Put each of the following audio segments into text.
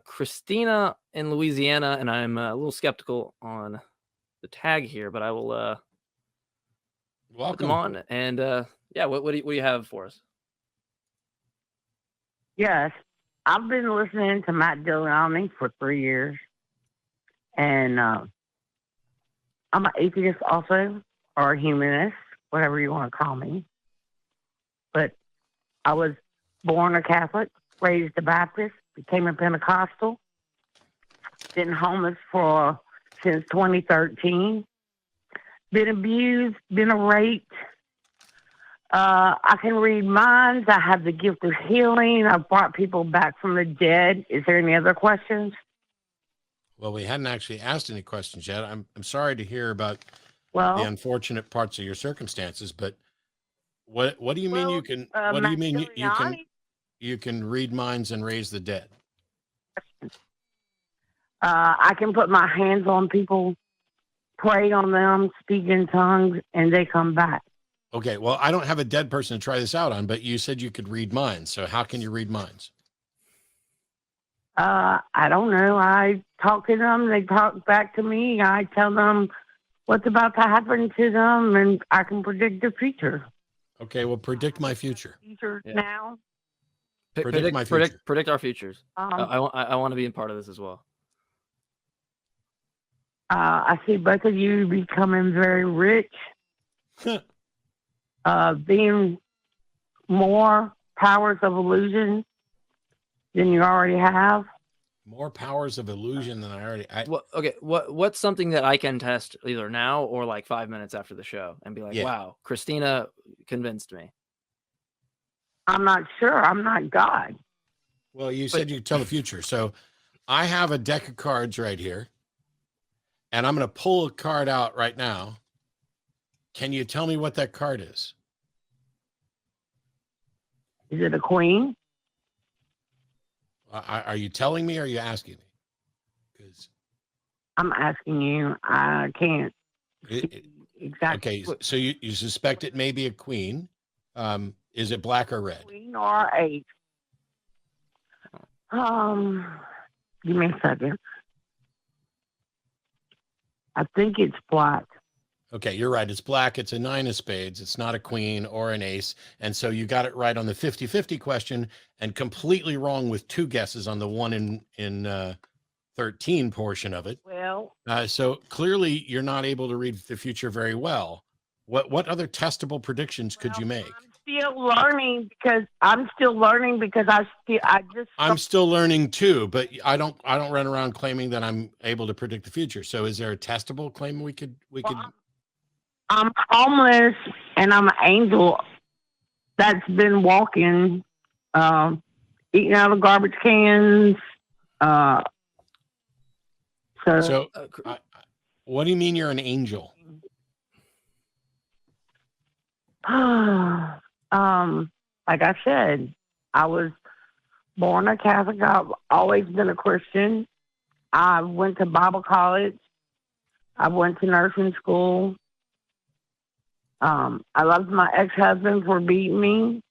Christina in Louisiana, and I'm a little skeptical on the tag here, but I will put them on. And yeah, what do you have for us? Yes, I've been listening to Matt Dillahunty for 3 years, and I'm an atheist also, or a humanist, whatever you want to call me. But I was born a Catholic, raised a Baptist, became a Pentecostal, been homeless since 2013, been abused, been raped. I can read minds. I have the gift of healing. I've brought people back from the dead. Is there any other questions? Well, we hadn't actually asked any questions yet. I'm sorry to hear about the unfortunate parts of your circumstances, but what do you mean you can? What do you mean you can read minds and raise the dead? I can put my hands on people, pray on them, speak in tongues, and they come back. Okay, well, I don't have a dead person to try this out on, but you said you could read minds. So how can you read minds? I don't know. I talk to them. They talk back to me. I tell them what's about to happen to them, and I can predict the future. Okay, well, predict my future. Now. Predict my future. Predict our futures. I want to be a part of this as well. I see both of you becoming very rich. Being more powers of illusion than you already have. More powers of illusion than what's something that I can test either now or like 5 minutes after the show and be like, wow, Christina convinced me. I'm not sure. I'm not God. Well, you said you tell the future. So I have a deck of cards right here, and I'm going to pull a card out right now. Can you tell me what that card is? Is it a queen? Are you telling me or are you asking me? Because I'm asking you. I can't. Exactly. Okay, so you suspect it may be a queen. Is it black or red? Queen or eight. Give me a second. I think it's black. Okay, you're right. It's black. It's a 9 of spades. It's not a queen or an ace. And so you got it right on the 50-50 question and completely wrong with 2 guesses on the 1 in 13 portion of it. Well, so clearly you're not able to read the future very well. What other testable predictions could you make? I'm still learning because I'm still learning too, but I don't run around claiming that I'm able to predict the future. So is there a testable claim we could I'm homeless and I'm an angel that's been walking, eating out of garbage cans. So what do you mean you're an angel? Like I said, I was born a Catholic. I've always been a Christian. I went to Bible college. I went to nursing school. I loved my ex-husband for beating me.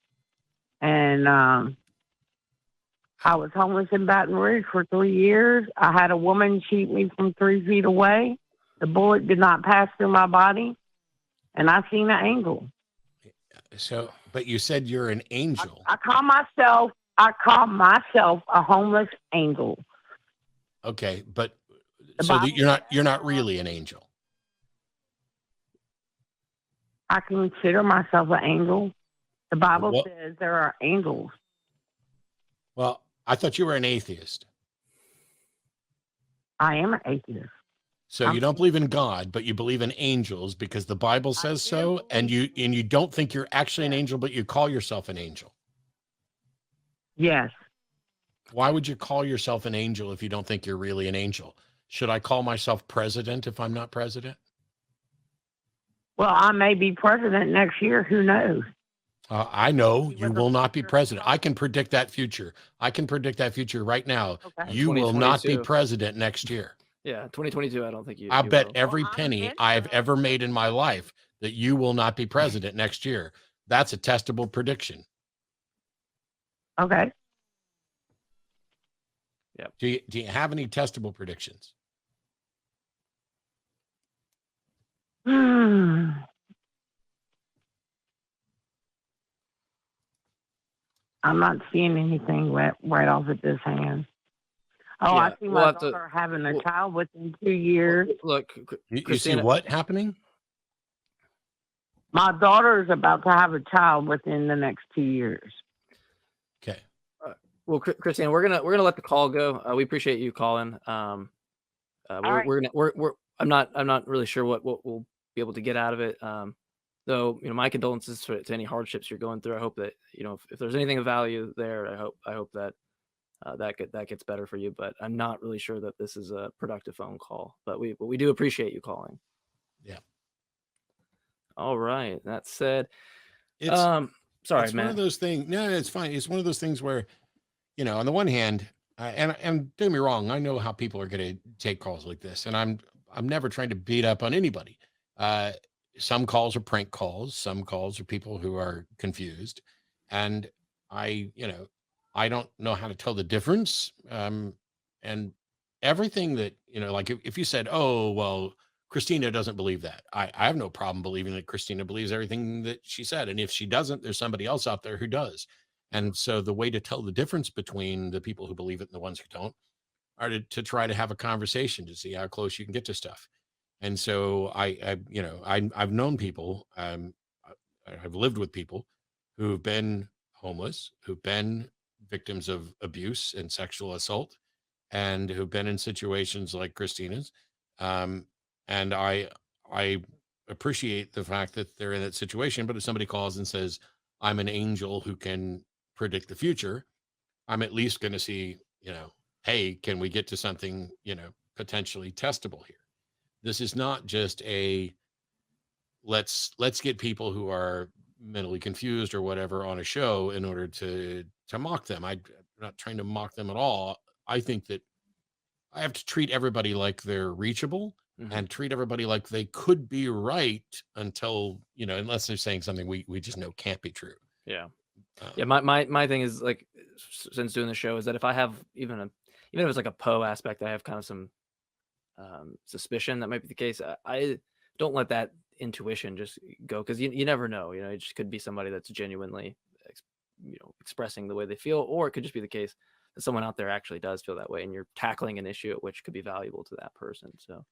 And I was homeless in Baton Rouge for 3 years. I had a woman cheat me from 3 feet away. The bullet did not pass through my body. And I seen an angel. So, but you said you're an angel. I call myself a homeless angel. Okay, but so you're not really an angel. I consider myself an angel. The Bible says there are angels. Well, I thought you were an atheist. I am an atheist. So you don't believe in God, but you believe in angels because the Bible says so, and you don't think you're actually an angel, but you call yourself an angel. Yes. Why would you call yourself an angel if you don't think you're really an angel? Should I call myself president if I'm not president? Well, I may be president next year. Who knows? I know you will not be president. I can predict that future. I can predict that future right now. Okay. You will not be president next year. Yeah, 2022, I don't think you. I bet every penny I've ever made in my life that you will not be president next year. That's a testable prediction. Okay. Yep. Do you have any testable predictions? I'm not seeing anything right off at this hand. Oh, yeah, I see my daughter having a child within 2 years. Look, you see what happening? My daughter is about to have a child within the next 2 years. Okay. Well, Christina, we're gonna let the call go. We appreciate you calling. I'm not really sure what we'll be able to get out of it. Though, my condolences to any hardships you're going through. I hope that, if there's anything of value there, I hope that that gets better for you. But I'm not really sure that this is a productive phone call. But we do appreciate you calling. Yeah. All right. That said, it's sorry, it's one of those things. No, it's fine. It's one of those things where, on the one hand, and don't get me wrong, I know how people are going to take calls like this, and I'm never trying to beat up on anybody. Some calls are prank calls. Some calls are people who are confused, and I don't know how to tell the difference. And everything that, like if you said, oh, well, Christina doesn't believe that. I have no problem believing that Christina believes everything that she said. And if she doesn't, there's somebody else out there who does. And so the way to tell the difference between the people who believe it and the ones who don't are to try to have a conversation to see how close you can get to stuff. And so I've known people, I've lived with people who've been homeless, who've been victims of abuse and sexual assault, and who've been in situations like Christina's. And I appreciate the fact that they're in that situation. But if somebody calls and says, I'm an angel who can predict the future, I'm at least going to see, hey, can we get to something, potentially testable here? This is not just a let's get people who are mentally confused or whatever on a show in order to mock them. I'm not trying to mock them at all. I think that I have to treat everybody like they're reachable, and treat everybody like they could be right until, unless they're saying something we just know can't be true. Yeah. Yeah. My thing is, like, since doing the show, is that if I have even if it's like a Poe aspect, I have kind of some suspicion that might be the case. I don't let that intuition just go, because you never know. It just could be somebody that's genuinely expressing the way they feel, or it could just be the case that someone out there actually does feel that way, and you're tackling an issue which could be valuable to that person. So